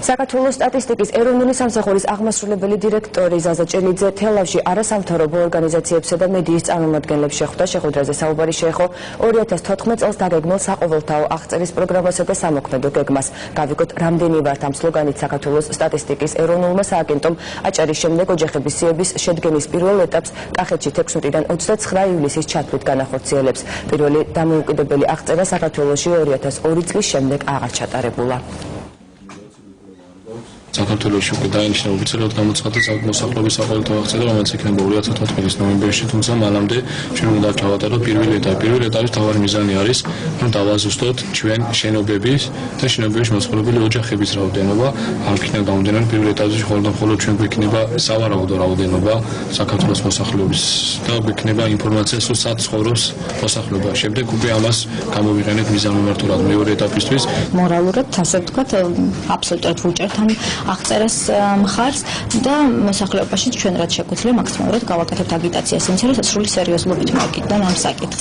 საქართველოს სტატისტიკის ეროვნული სამსახურის აღმასრულებელი დირექტორი ზაზა ჭელიძე თელავში არასამთავრობო ორგანიზაციებსა და მედიის წარმომადგენლებს შეხვდა. შეხვედრაზე საუბარი შეეხო 2014 წელს დაგეგმილ საყოველთაო აღწერის პროგრამასა და სამოქმედო გეგმას. Გავიგოთ, რამდენი ვართ ამ სლოგანით საქართველოს სტატისტიკის ეროვნულმა სააგენტომ აჭარის შემდეგ ოჯახების სიების შედგენის პირველ ეტაპს კახეთში 16-დან 29 ივლისის ჩათვლით განახორციელებს. პირველი დამოუკიდებელი აღწერა საქართველოში 2002 წლის შემდეგ აღარ ჩატარებულა. საქართველოში უკვე დაინიშნა ოფიციალურად გამოცხადდა მოსახლეობის საყოველთაო აღწერა, რომელიც იქნება 2014 წლის ნოემბერში, თუმცა მანამდე ჩვენ უნდა ჩავატაროთ პირველი ეტაპი. პირველი ეტაპის მთავარი მიზანი არის, რომ დავაზუსტოთ ჩვენ შენობების და შენობებში მოწყობილი ოჯახების რაოდენობა. აქედან გამომდინარე, პირველ ეტაპში მხოლოდ ჩვენ გვექნება სავარაუდო რაოდენობა საქართველოს მოსახლეობის და გვექნება ინფორმაცია სულ სად ცხოვრობს მოსახლეობა. შემდეგ უკვე ამას გამოვიყენებთ მიზანმიმართულად მეორე ეტაპისთვის. მორალურად ასე ვთქვათ, აბსოლუტურად ვუჭერთ ამ აღწერას მხარს და მოსახლეობაში ჩვენ რაც შეგვიძლია მაქსიმალურად გავაკეთებთ აგიტაციას, იმის რომ სრული სერიოზულობით მოაგებდნენ ამ საკითხს.